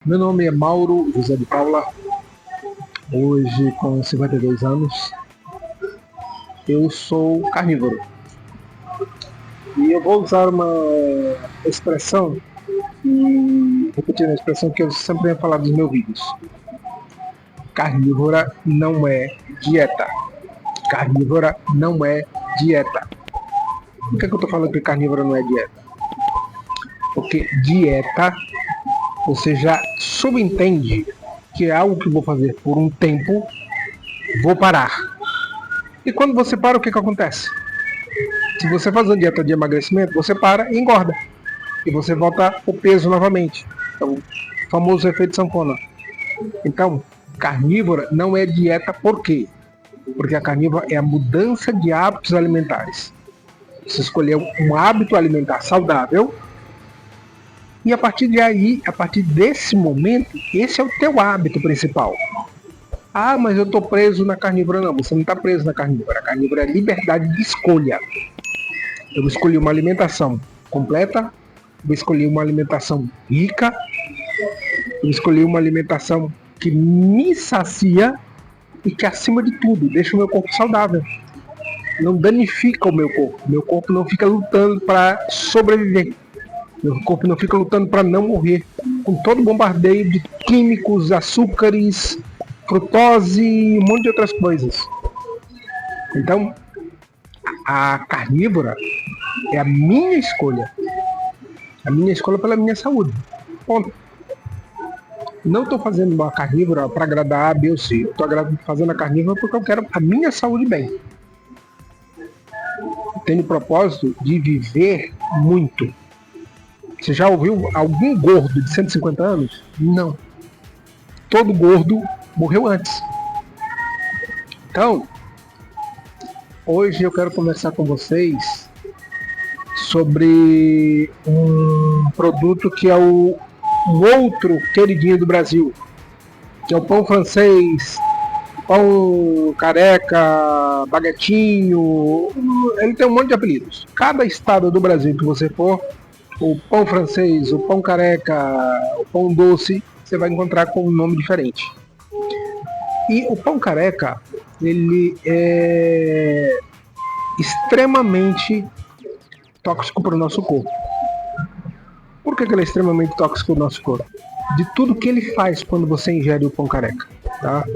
Meu nome é Mauro José de Paula, hoje com 52 anos. Eu sou carnívoro e eu vou usar uma expressão, repetindo a expressão que eu sempre venho falar dos meus vídeos. Carnívora não é dieta. Carnívora não é dieta. Por que eu estou falando que carnívora não é dieta? Porque dieta, você já subentende que é algo que vou fazer por um tempo, vou parar. E quando você para, o que acontece? Se você faz uma dieta de emagrecimento, você para e engorda. E você volta ao peso novamente. É o famoso efeito sanfona. Então, carnívora não é dieta por quê? Porque a carnívora é a mudança de hábitos alimentares. Você escolheu um hábito alimentar saudável e a partir de aí, a partir desse momento, esse é o teu hábito principal. Ah, mas eu estou preso na carnívora. Não, você não está preso na carnívora. A carnívora é liberdade de escolha. Eu escolhi uma alimentação completa, eu escolhi uma alimentação rica, eu escolhi uma alimentação que me sacia e que, acima de tudo, deixa o meu corpo saudável. Não danifica o meu corpo. Meu corpo não fica lutando para sobreviver. Meu corpo não fica lutando para não morrer. Com todo o bombardeio de químicos, açúcares, frutose e um monte de outras coisas. Então, a carnívora é a minha escolha. A minha escolha pela minha saúde. Ponto. Não estou fazendo uma carnívora para agradar A, B ou C. Estou fazendo a carnívora porque eu quero a minha saúde bem. Tenho o propósito de viver muito. Você já ouviu algum gordo de 150 anos? Não. Todo gordo morreu antes. Então, hoje eu quero conversar com vocês sobre um produto que é o outro queridinho do Brasil, que é o pão francês, pão careca, baguetinho. Ele tem um monte de apelidos. Cada estado do Brasil que você for, o pão francês, o pão careca, o pão doce, você vai encontrar com um nome diferente. E o pão careca, ele é extremamente tóxico para o nosso corpo. Por que ele é extremamente tóxico para o nosso corpo? De tudo que ele faz quando você ingere o pão careca, tá?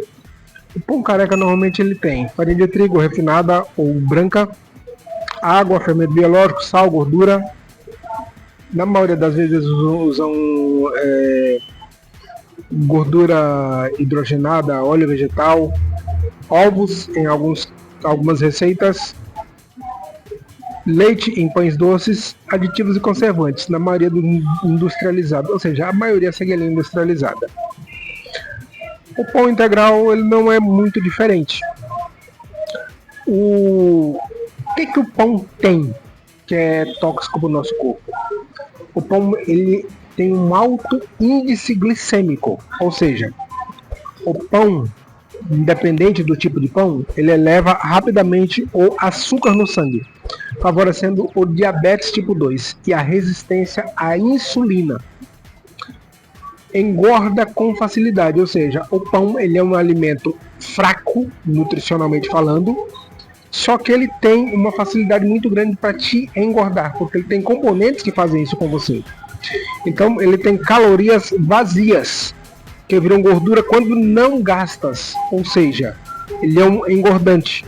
O pão careca normalmente ele tem farinha de trigo refinada ou branca, água, fermento biológico, sal, gordura. Na maioria das vezes usam gordura hidrogenada, óleo vegetal, ovos em algumas receitas, leite em pães doces, aditivos e conservantes, na maioria do industrializado, ou seja, a maioria segue a linha industrializada. O pão integral ele não é muito diferente. O que o pão tem que é tóxico para o nosso corpo? O pão ele tem um alto índice glicêmico, ou seja, o pão, independente do tipo de pão, ele eleva rapidamente o açúcar no sangue, favorecendo o diabetes tipo 2 e a resistência à insulina. Engorda com facilidade, ou seja, o pão ele é um alimento fraco, nutricionalmente falando, só que ele tem uma facilidade muito grande para te engordar, porque ele tem componentes que fazem isso com você. Então ele tem calorias vazias, que viram gordura quando não gastas, ou seja, ele é um engordante.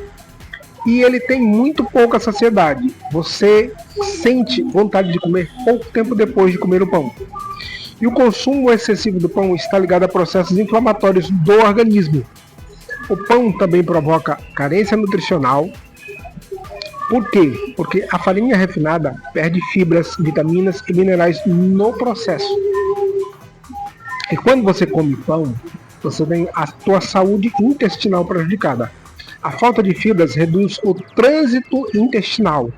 E ele tem muito pouca saciedade. Você sente vontade de comer pouco tempo depois de comer o pão. E o consumo excessivo do pão está ligado a processos inflamatórios do organismo. O pão também provoca carência nutricional. Por quê? Porque a farinha refinada perde fibras, vitaminas e minerais no processo. E quando você come pão, você tem a tua saúde intestinal prejudicada. A falta de fibras reduz o trânsito intestinal.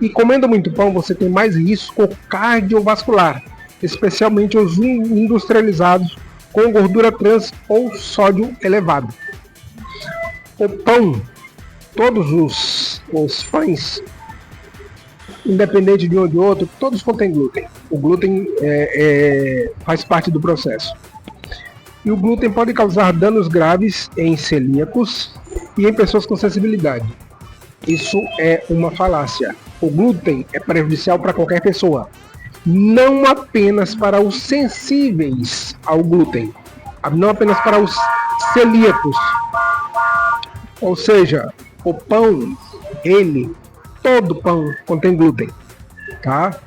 E comendo muito pão, você tem mais risco cardiovascular, especialmente os industrializados com gordura trans ou sódio elevado. O pão, todos os pães, independente de um ou de outro, todos contêm glúten. O glúten faz parte do processo. E o glúten pode causar danos graves em celíacos e em pessoas com sensibilidade. Isso é uma falácia. O glúten é prejudicial para qualquer pessoa, não apenas para os sensíveis ao glúten, não apenas para os celíacos. Ou seja, o pão, todo pão contém glúten, tá?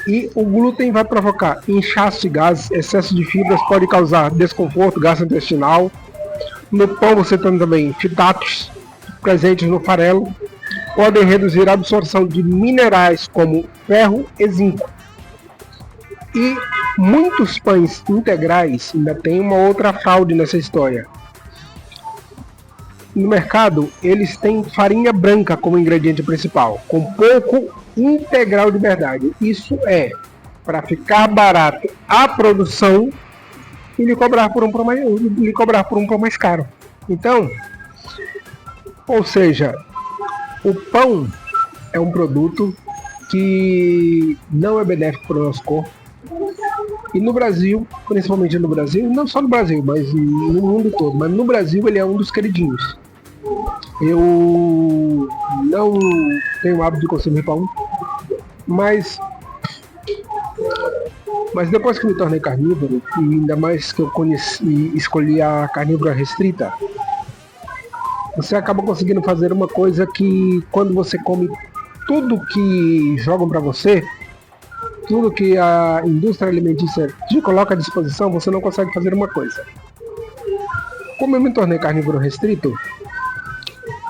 E o glúten vai provocar inchaço de gases, excesso de fibras, pode causar desconforto gastrointestinal. No pão você tem também fitatos presentes no farelo, podem reduzir a absorção de minerais como ferro e zinco. E muitos pães integrais ainda tem uma outra fraude nessa história. No mercado, eles têm farinha branca como ingrediente principal, com pouco integral de verdade. Isso é para ficar barato a produção e lhe cobrar por um pão mais caro. Então, ou seja, o pão é um produto que não é benéfico para o nosso corpo. E no Brasil, principalmente no Brasil, não só no Brasil, mas no mundo todo, mas no Brasil ele é um dos queridinhos. Eu não tenho o hábito de consumir pão, mas depois que me tornei carnívoro, e ainda mais que eu escolhi a carnívora restrita, você acaba conseguindo fazer uma coisa que quando você come tudo que jogam para você, tudo que a indústria alimentícia te coloca à disposição, você não consegue fazer uma coisa. Como eu me tornei carnívoro restrito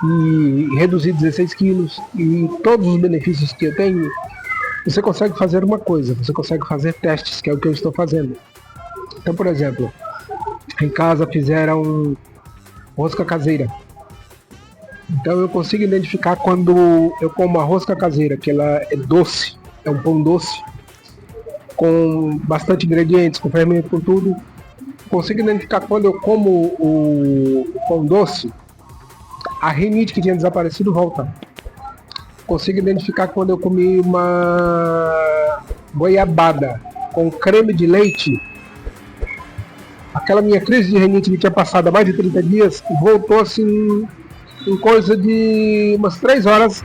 e reduzi 16 quilos e todos os benefícios que eu tenho, você consegue fazer uma coisa, você consegue fazer testes, que é o que eu estou fazendo. Então, por exemplo, em casa fizeram rosca caseira. Então eu consigo identificar quando eu como a rosca caseira, que ela é doce, é um pão doce, com bastante ingredientes, com fermento, com tudo. Consigo identificar quando eu como o pão doce, a rinite que tinha desaparecido volta. Consigo identificar quando eu comi uma goiabada com creme de leite, aquela minha crise de rinite que tinha passado há mais de 30 dias, voltou assim, em coisa de umas 3 horas,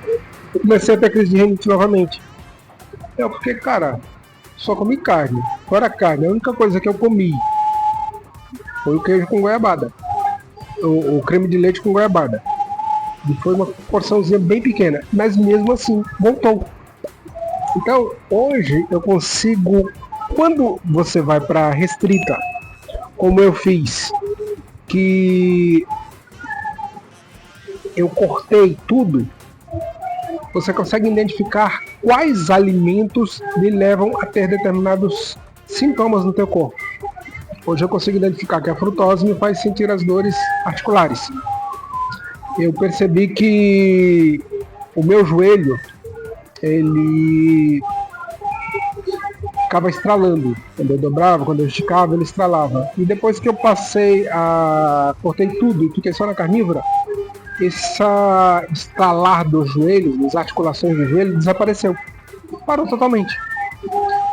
eu comecei a ter crise de rinite novamente. É porque, cara, só comi carne. Fora carne, a única coisa que eu comi foi o queijo com goiabada. O creme de leite com goiabada. E foi uma porçãozinha bem pequena. Mas mesmo assim, voltou. Então, hoje eu consigo... Quando você vai para restrita, como eu fiz, que eu cortei tudo, você consegue identificar quais alimentos lhe levam a ter determinados sintomas no teu corpo. Hoje eu consigo identificar que a frutose me faz sentir as dores articulares. Eu percebi que o meu joelho, ele ficava estralando. Quando eu dobrava, quando eu esticava, ele estralava. E depois que eu cortei tudo e fiquei só na carnívora, esse estralar dos joelhos, das articulações do joelho, desapareceu. Parou totalmente.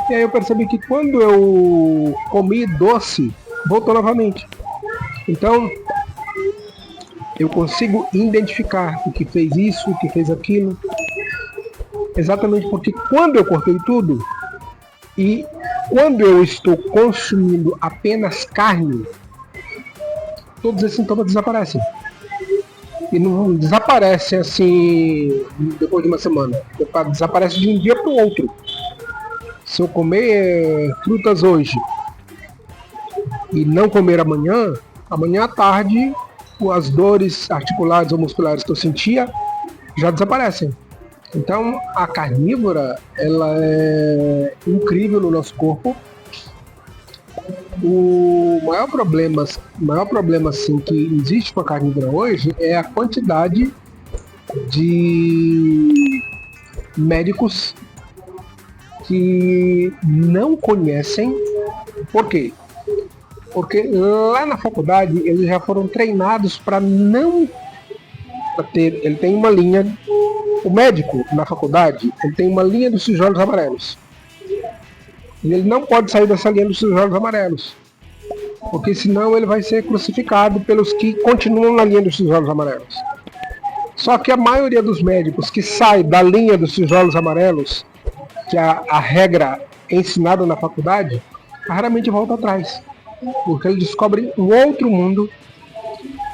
E aí eu percebi que quando eu comi doce, voltou novamente. Então, eu consigo identificar o que fez isso, o que fez aquilo. Exatamente porque quando eu cortei tudo, e quando eu estou consumindo apenas carne, todos esses sintomas desaparecem. E não desaparece assim depois de uma semana. Desaparece de um dia para o outro. Se eu comer frutas hoje e não comer amanhã à tarde, as dores articulares ou musculares que eu sentia já desaparecem. Então a carnívora, ela é incrível no nosso corpo. O maior problema assim, que existe com a carnívora hoje é a quantidade de médicos que não conhecem. Por quê? Porque lá na faculdade eles já foram treinados para não ter. Ele tem uma linha O médico, na faculdade, ele tem uma linha dos tijolos amarelos. E ele não pode sair dessa linha dos tijolos amarelos. Porque senão ele vai ser crucificado pelos que continuam na linha dos tijolos amarelos. Só que a maioria dos médicos que sai da linha dos tijolos amarelos, que é a regra ensinada na faculdade, raramente volta atrás. Porque eles descobrem um outro mundo,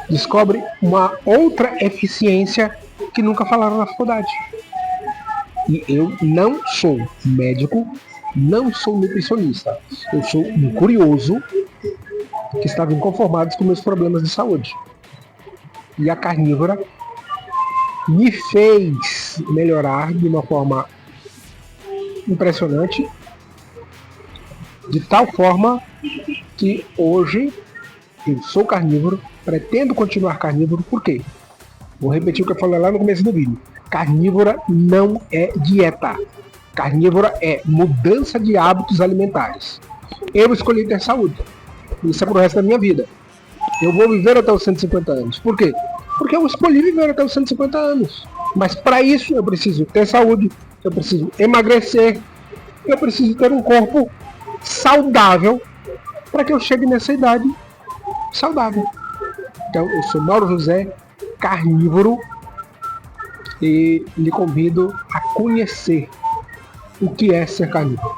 descobrem uma outra eficiência que nunca falaram na faculdade. E eu não sou médico, não sou nutricionista. Eu sou um curioso que estava inconformado com meus problemas de saúde. E a carnívora me fez melhorar de uma forma impressionante, de tal forma que hoje eu sou carnívoro, pretendo continuar carnívoro. Por quê? Vou repetir o que eu falei lá no começo do vídeo. Carnívora não é dieta. Carnívora é mudança de hábitos alimentares. Eu escolhi ter saúde. Isso é pro resto da minha vida. Eu vou viver até os 150 anos. Por quê? Porque eu escolhi viver até os 150 anos. Mas para isso eu preciso ter saúde, eu preciso emagrecer, eu preciso ter um corpo saudável para que eu chegue nessa idade saudável. Então eu sou Mauro José, carnívoro, e lhe convido a conhecer o que é ser carnívoro.